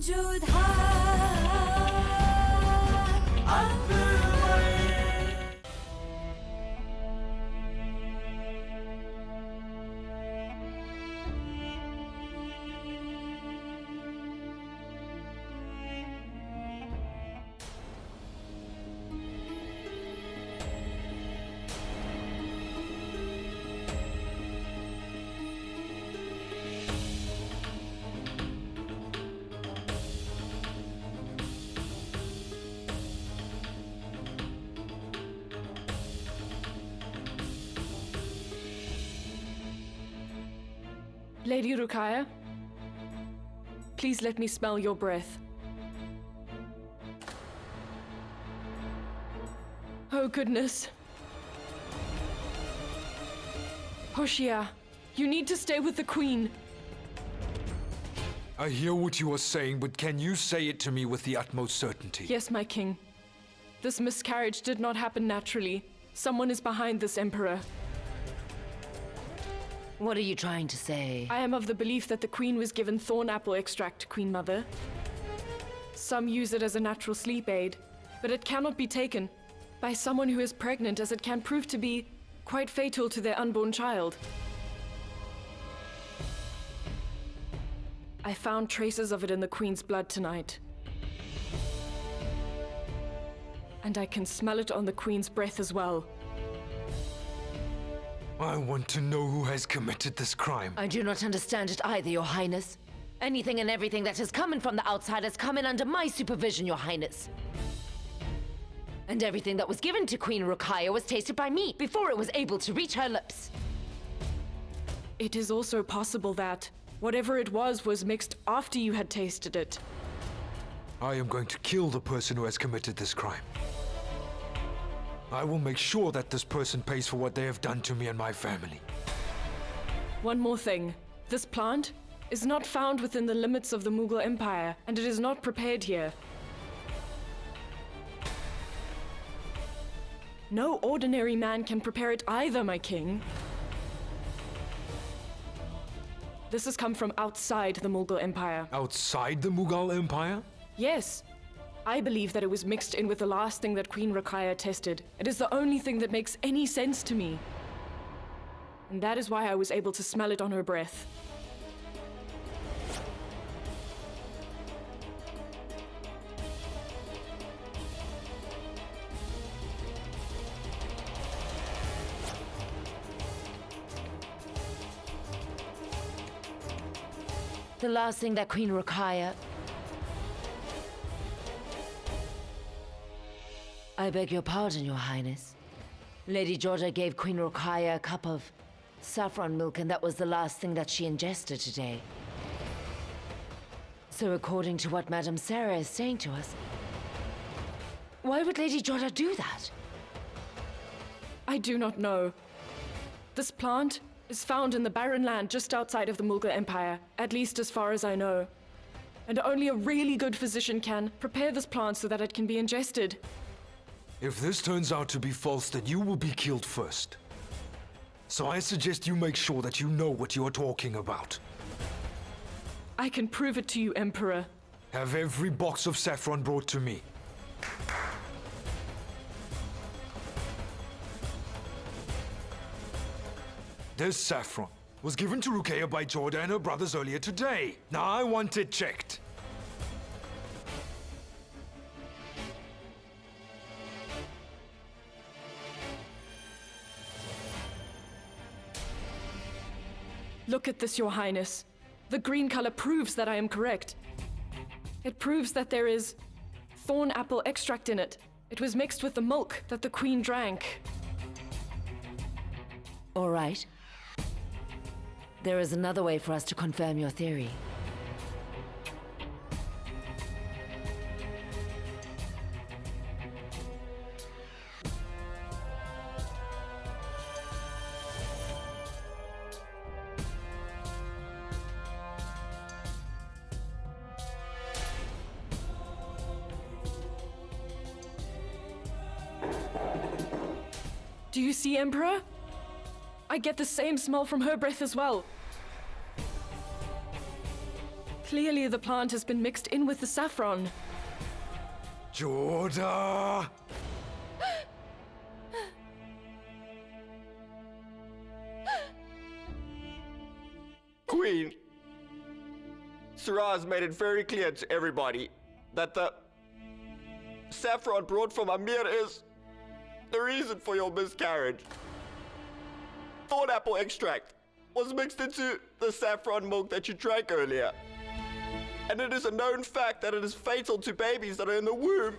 Jodha Akbar. Lady Rukaya, please let me smell your breath. Oh goodness. Hoshia, you need to stay with the Queen. I hear what you are saying, but can you say it to me with the utmost certainty? Yes, my king. This miscarriage did not happen naturally. Someone is behind this, Emperor. What are you trying to say? I am of the belief that the Queen was given thorn apple extract, Queen Mother. Some use it as a natural sleep aid, but it cannot be taken by someone who is pregnant, as it can prove to be quite fatal to their unborn child. I found traces of it in the Queen's blood tonight. And I can smell it on the Queen's breath as well. I want to know who has committed this crime. I do not understand it either, Your Highness. Anything and everything that has come in from the outside has come in under my supervision, Your Highness. And everything that was given to Queen Rukaya was tasted by me before it was able to reach her lips. It is also possible that whatever it was mixed after you had tasted it. I am going to kill the person who has committed this crime. I will make sure that this person pays for what they have done to me and my family. One more thing. This plant is not found within the limits of the Mughal Empire, and it is not prepared here. No ordinary man can prepare it either, my king. This has come from outside the Mughal Empire. Outside the Mughal Empire? Yes. I believe that it was mixed in with the last thing that Queen Rukaya tested. It is the only thing that makes any sense to me. And that is why I was able to smell it on her breath. The last thing that Queen Rukaya... I beg your pardon, Your Highness. Lady Jodha gave Queen Rukaya a cup of saffron milk, and that was the last thing that she ingested today. So according to what Madame Sarah is saying to us, why would Lady Jodha do that? I do not know. This plant is found in the barren land just outside of the Mughal Empire, at least as far as I know. And only a really good physician can prepare this plant so that it can be ingested. If this turns out to be false, then you will be killed first. So I suggest you make sure that you know what you are talking about. I can prove it to you, Emperor. Have every box of saffron brought to me. This saffron was given to Rukaya by Jodha and her brothers earlier today. Now I want it checked. Look at this, Your Highness. The green color proves that I am correct. It proves that there is thorn apple extract in it. It was mixed with the milk that the Queen drank. All right. There is another way for us to confirm your theory. Do you see, Emperor? I get the same smell from her breath as well. Clearly the plant has been mixed in with the saffron. Jodha! Queen, Siraz made it very clear to everybody that the saffron brought from Amir is the reason for your miscarriage. Thorn apple extract was mixed into the saffron milk that you drank earlier. And it is a known fact that it is fatal to babies that are in the womb.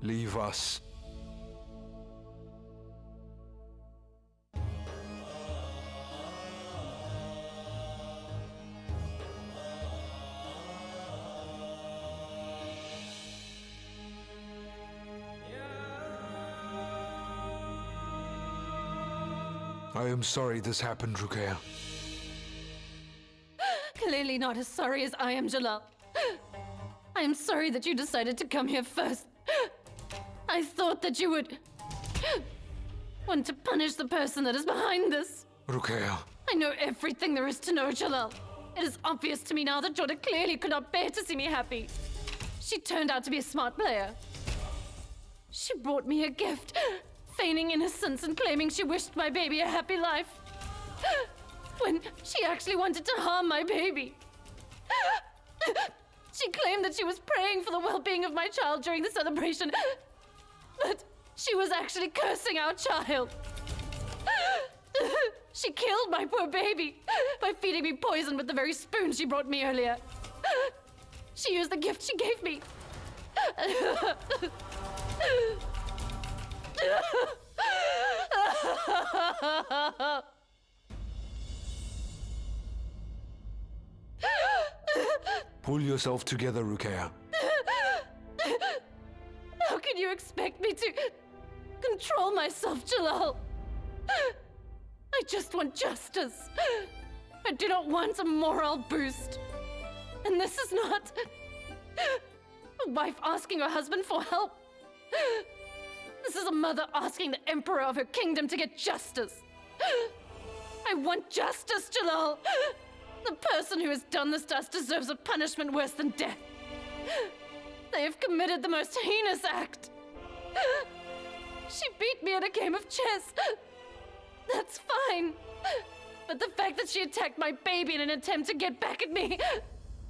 Leave us. I am sorry this happened, Rukaya. Clearly not as sorry as I am, Jalal. I am sorry that you decided to come here first. I thought that you would want to punish the person that is behind this. Rukaya. I know everything there is to know, Jalal. It is obvious to me now that Jodha clearly could not bear to see me happy. She turned out to be a smart player. She brought me a gift, feigning innocence and claiming she wished my baby a happy life, when she actually wanted to harm my baby. She claimed that she was praying for the well-being of my child during the celebration, but she was actually cursing our child. She killed my poor baby by feeding me poison with the very spoon she brought me earlier. She used the gift she gave me. Pull yourself together, Rukaya. How can you expect me to control myself, Jalal? I just want justice. I do not want a moral boost. And this is not a wife asking her husband for help. This is a mother asking the emperor of her kingdom to get justice. I want justice, Jalal. The person who has done this to us deserves a punishment worse than death. They have committed the most heinous act. She beat me at a game of chess. That's fine. But the fact that she attacked my baby in an attempt to get back at me,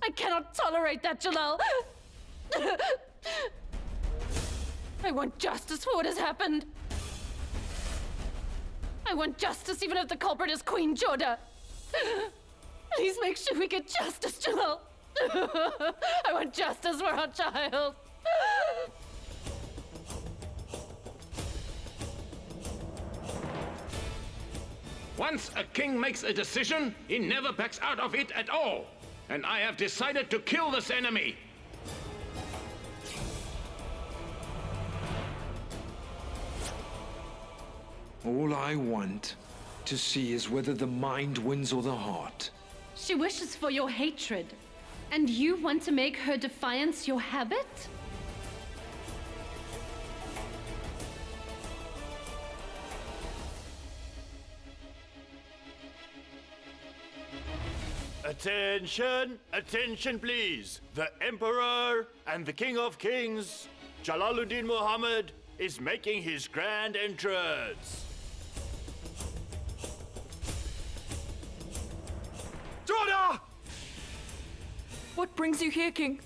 I cannot tolerate that, Jalal. I want justice for what has happened. I want justice even if the culprit is Queen Jodha. Please make sure we get justice, Jalal. I want justice for our child. Once a king makes a decision, he never backs out of it at all. And I have decided to kill this enemy. All I want to see is whether the mind wins or the heart. She wishes for your hatred. And you want to make her defiance your habit? Attention! Attention, please! The Emperor and the King of Kings, Jalaluddin Muhammad, is making his grand entrance. Jodha! What brings you here, King?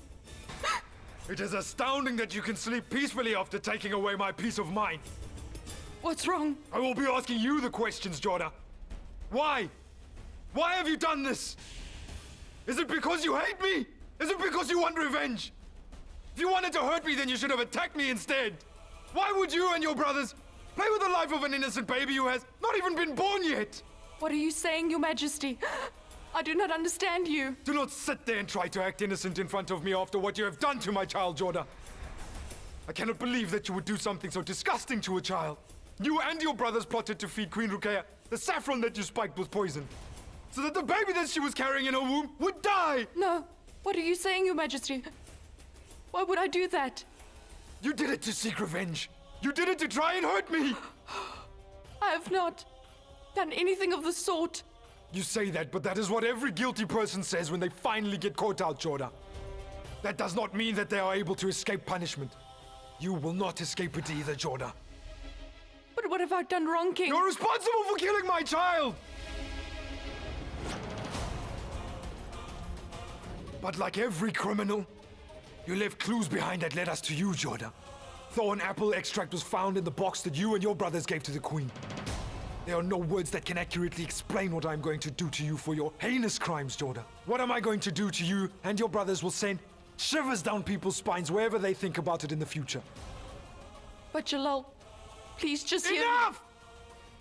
It is astounding that you can sleep peacefully after taking away my peace of mind. What's wrong? I will be asking you the questions, Jodha. Why? Why have you done this? Is it because you hate me? Is it because you want revenge? If you wanted to hurt me, then you should have attacked me instead. Why would you and your brothers play with the life of an innocent baby who has not even been born yet? What are you saying, Your Majesty? I do not understand you. Do not sit there and try to act innocent in front of me after what you have done to my child, Jodha. I cannot believe that you would do something so disgusting to a child. You and your brothers plotted to feed Queen Rukaya the saffron that you spiked with poison, so that the baby that she was carrying in her womb would die! No. What are you saying, Your Majesty? Why would I do that? You did it to seek revenge. You did it to try and hurt me. I have not done anything of the sort. You say that, but that is what every guilty person says when they finally get caught out, Jodha. That does not mean that they are able to escape punishment. You will not escape it either, Jodha. But what have I done wrong, King? You're responsible for killing my child! But like every criminal, you left clues behind that led us to you, Jodha. Thorn apple extract was found in the box that you and your brothers gave to the Queen. There are no words that can accurately explain what I'm going to do to you for your heinous crimes, Jodha. What am I going to do to you and your brothers will send shivers down people's spines wherever they think about it in the future. But Jalal, please just hear me. Enough!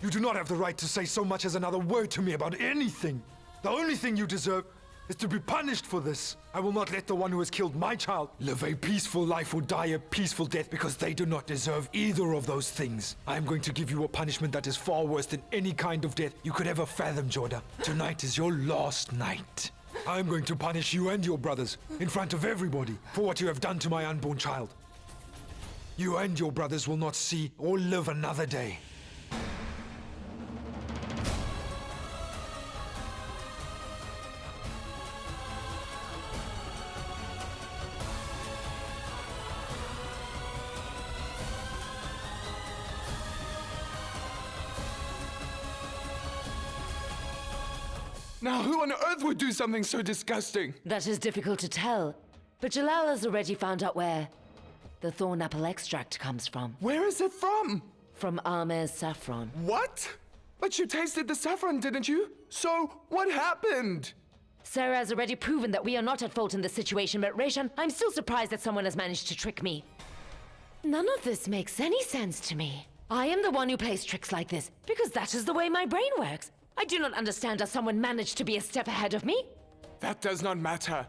You do not have the right to say so much as another word to me about anything. The only thing you deserve is to be punished for this. I will not let the one who has killed my child live a peaceful life or die a peaceful death because they do not deserve either of those things. I am going to give you a punishment that is far worse than any kind of death you could ever fathom, Jodha. Tonight is your last night. I am going to punish you and your brothers in front of everybody for what you have done to my unborn child. You and your brothers will not see or live another day. Now, who on earth would do something so disgusting? That is difficult to tell, but Jalal has already found out where the thorn apple extract comes from. Where is it from? From Amir's saffron. What? But you tasted the saffron, didn't you? So, what happened? Sarah has already proven that we are not at fault in this situation, but Resham, I'm still surprised that someone has managed to trick me. None of this makes any sense to me. I am the one who plays tricks like this, because that is the way my brain works. I do not understand how someone managed to be a step ahead of me. That does not matter.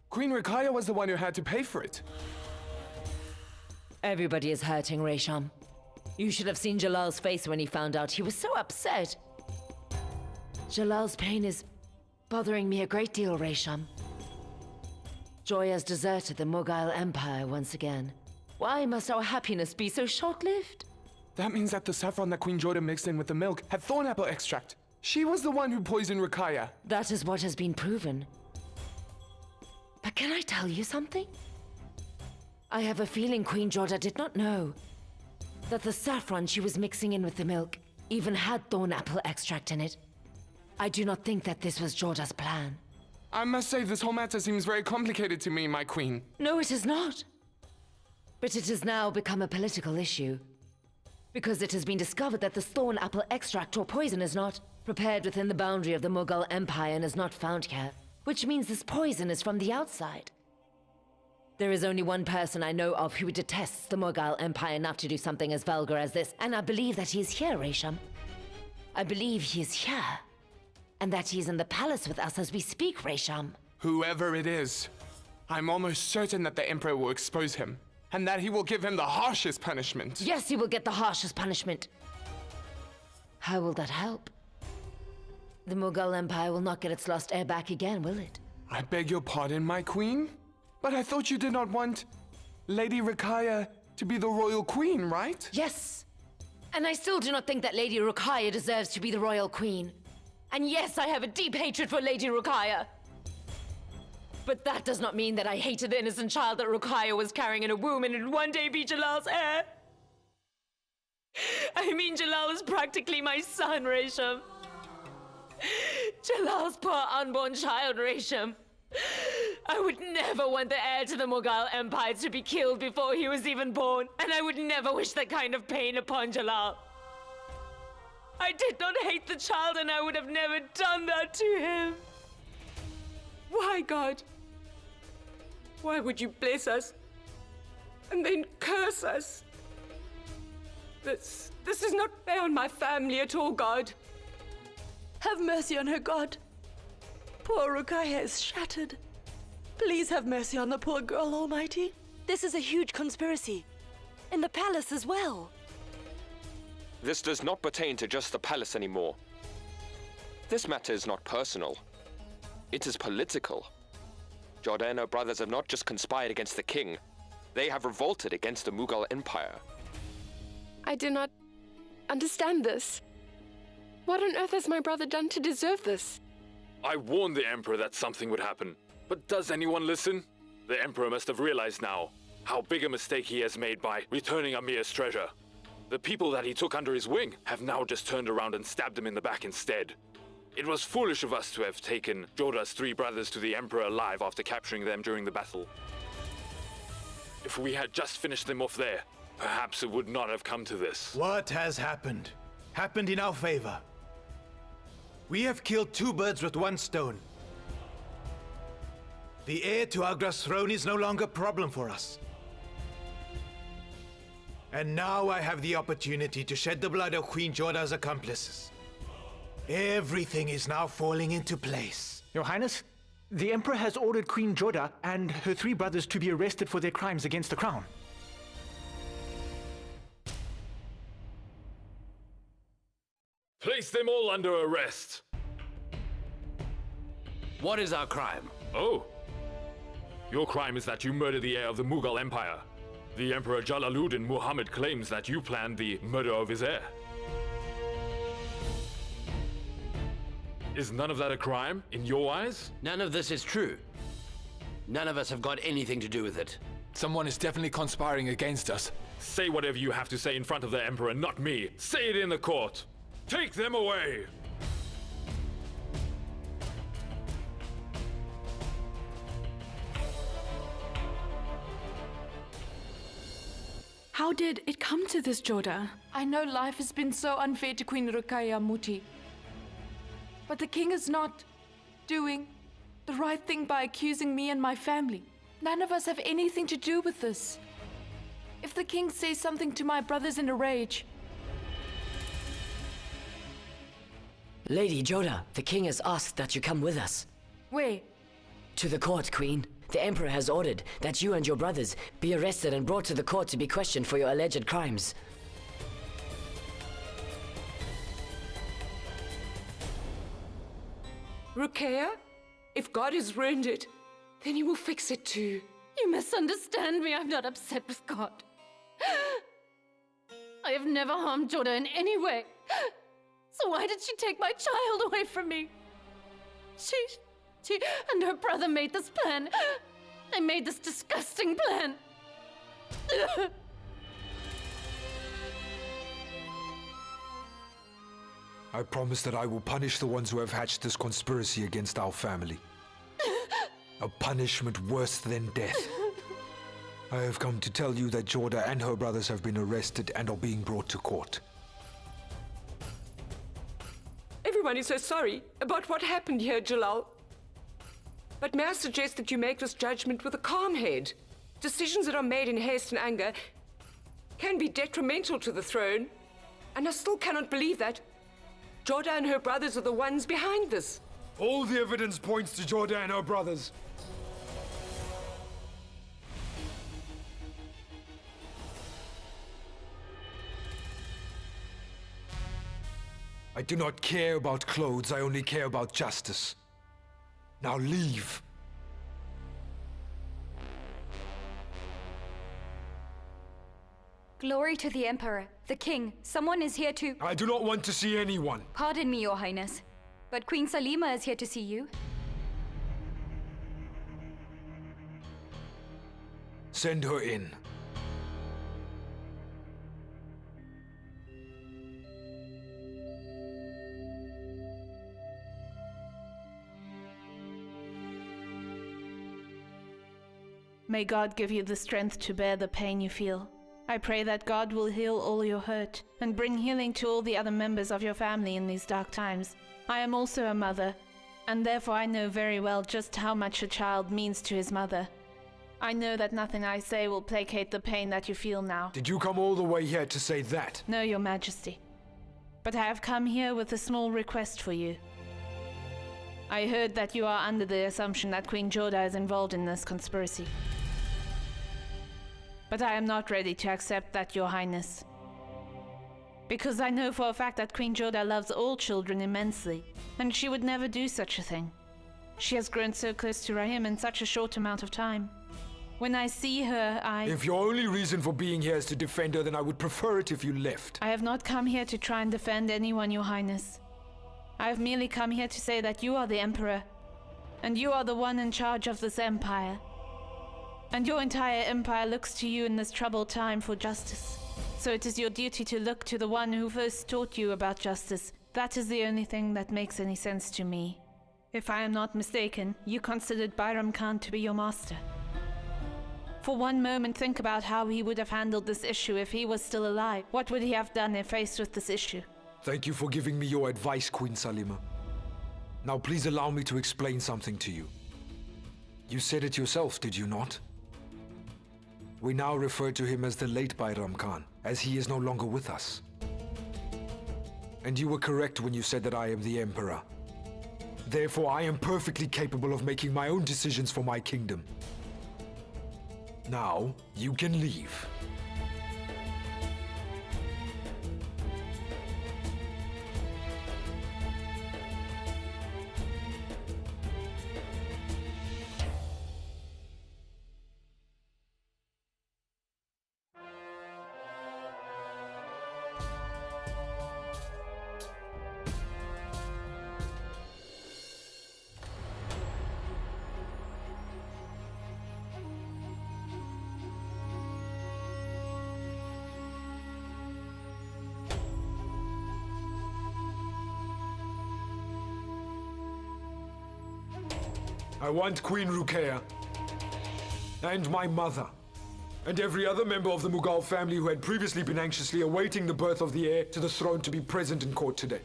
Queen Rukaya was the one who had to pay for it. Everybody is hurting, Resham. You should have seen Jalal's face when he found out. He was so upset. Jalal's pain is bothering me a great deal, Resham. Joy has deserted the Mughal Empire once again. Why must our happiness be so short-lived? That means that the saffron that Queen Jodha mixed in with the milk had thorn apple extract. She was the one who poisoned Rukaya. That is what has been proven. But can I tell you something? I have a feeling Queen Jodha did not know that the saffron she was mixing in with the milk even had thorn apple extract in it. I do not think that this was Jodha's plan. I must say, this whole matter seems very complicated to me, my queen. No, it is not. But it has now become a political issue. Because it has been discovered that this thorn apple extract or poison is not prepared within the boundary of the Mughal Empire and is not found here, which means this poison is from the outside. There is only one person I know of who detests the Mughal Empire enough to do something as vulgar as this, and I believe that he is here, Resham. I believe he is here. And that he is in the palace with us as we speak, Resham. Whoever it is, I'm almost certain that the Emperor will expose him, and that he will give him the harshest punishment. Yes, he will get the harshest punishment. How will that help? The Mughal Empire will not get its lost heir back again, will it? I beg your pardon, my queen? But I thought you did not want Lady Rukaya to be the royal queen, right? Yes. And I still do not think that Lady Rukaya deserves to be the royal queen. And yes, I have a deep hatred for Lady Rukaya. But that does not mean that I hated the innocent child that Rukaya was carrying in her womb and would one day be Jalal's heir. I mean, Jalal is practically my son, Resham. Jalal's poor unborn child, Resham. I would never want the heir to the Mughal Empire to be killed before he was even born, and I would never wish that kind of pain upon Jalal. I did not hate the child, and I would have never done that to him. Why, God? Why would you bless us and then curse us? This is not fair on my family at all, God. Have mercy on her, God. Poor Rukaya is shattered. Please have mercy on the poor girl, Almighty. This is a huge conspiracy. In the palace as well. This does not pertain to just the palace anymore. This matter is not personal. It is political. Jodha and her brothers have not just conspired against the king. They have revolted against the Mughal Empire. I do not understand this. What on earth has my brother done to deserve this? I warned the Emperor that something would happen. But does anyone listen? The Emperor must have realized now how big a mistake he has made by returning Amir's treasure. The people that he took under his wing have now just turned around and stabbed him in the back instead. It was foolish of us to have taken Jodha's 3 brothers to the Emperor alive after capturing them during the battle. If we had just finished them off there, perhaps it would not have come to this. What has happened in our favor. We have killed 2 birds with 1 stone. The heir to Agra's throne is no longer a problem for us. And now I have the opportunity to shed the blood of Queen Jodha's accomplices. Everything is now falling into place. Your Highness, the Emperor has ordered Queen Jodha and her 3 brothers to be arrested for their crimes against the crown. Place them all under arrest. What is our crime? Oh. Your crime is that you murdered the heir of the Mughal Empire. The Emperor Jalaluddin Muhammad claims that you planned the murder of his heir. Is none of that a crime, in your eyes? None of this is true. None of us have got anything to do with it. Someone is definitely conspiring against us. Say whatever you have to say in front of the Emperor, not me. Say it in the court. Take them away! How did it come to this, Jodha? I know life has been so unfair to Queen Rukaya Muti. But the king is not doing the right thing by accusing me and my family. None of us have anything to do with this. If the king says something to my brothers in a rage... Lady Jodha, the king has asked that you come with us. Where? To the court, Queen. The Emperor has ordered that you and your brothers be arrested and brought to the court to be questioned for your alleged crimes. Rukaya? If God has ruined it, then he will fix it too. You misunderstand me. I'm not upset with God. I have never harmed Jodha in any way. So why did she take my child away from me? She and her brother made this plan. They made this disgusting plan. I promise that I will punish the ones who have hatched this conspiracy against our family. A punishment worse than death. I have come to tell you that Jodha and her brothers have been arrested and are being brought to court. Everyone is so sorry about what happened here, Jalal. But may I suggest that you make this judgment with a calm head? Decisions that are made in haste and anger can be detrimental to the throne. And I still cannot believe that Jodha and her brothers are the ones behind this. All the evidence points to Jodha and her brothers. I do not care about clothes, I only care about justice. Now leave. Glory to the Emperor, the King. Someone is here to... I do not want to see anyone. Pardon me, Your Highness, but Queen Salima is here to see you. Send her in. May God give you the strength to bear the pain you feel. I pray that God will heal all your hurt and bring healing to all the other members of your family in these dark times. I am also a mother, and therefore I know very well just how much a child means to his mother. I know that nothing I say will placate the pain that you feel now. Did you come all the way here to say that? No, Your Majesty. But I have come here with a small request for you. I heard that you are under the assumption that Queen Jodha is involved in this conspiracy. But I am not ready to accept that, Your Highness. Because I know for a fact that Queen Jodha loves all children immensely, and she would never do such a thing. She has grown so close to Rahim in such a short amount of time. When I see her, If your only reason for being here is to defend her, then I would prefer it if you left. I have not come here to try and defend anyone, Your Highness. I have merely come here to say that you are the Emperor, and you are the one in charge of this empire. And your entire empire looks to you in this troubled time for justice. So it is your duty to look to the one who first taught you about justice. That is the only thing that makes any sense to me. If I am not mistaken, you considered Bayram Khan to be your master. For one moment, think about how he would have handled this issue if he was still alive. What would he have done if faced with this issue? Thank you for giving me your advice, Queen Salima. Now please allow me to explain something to you. You said it yourself, did you not? We now refer to him as the late Bayram Khan, as he is no longer with us. And you were correct when you said that I am the Emperor. Therefore, I am perfectly capable of making my own decisions for my kingdom. Now, you can leave. I want Queen Rukaya, and my mother, and every other member of the Mughal family who had previously been anxiously awaiting the birth of the heir to the throne to be present in court today.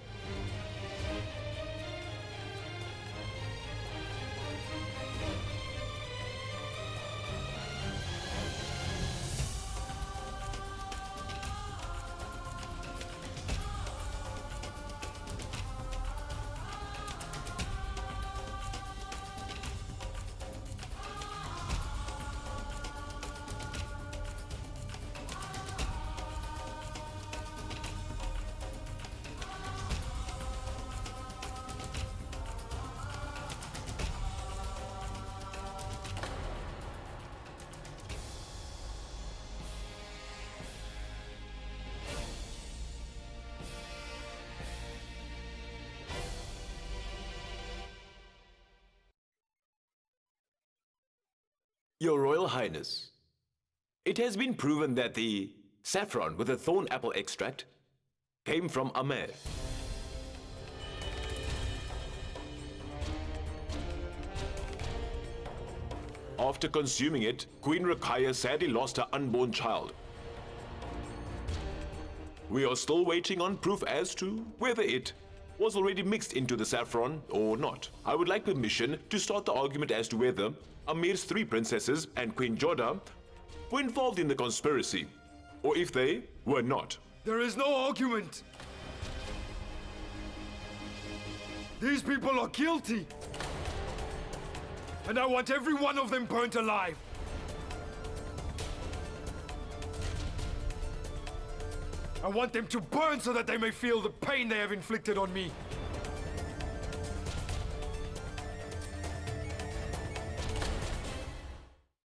Your Royal Highness, it has been proven that the saffron with the thorn apple extract came from Amer. After consuming it, Queen Rukaya sadly lost her unborn child. We are still waiting on proof as to whether it was already mixed into the saffron or not. I would like permission to start the argument as to whether Amir's 3 princesses and Queen Jodha were involved in the conspiracy, or if they were not. There is no argument. These people are guilty. And I want every one of them burnt alive. I want them to burn so that they may feel the pain they have inflicted on me.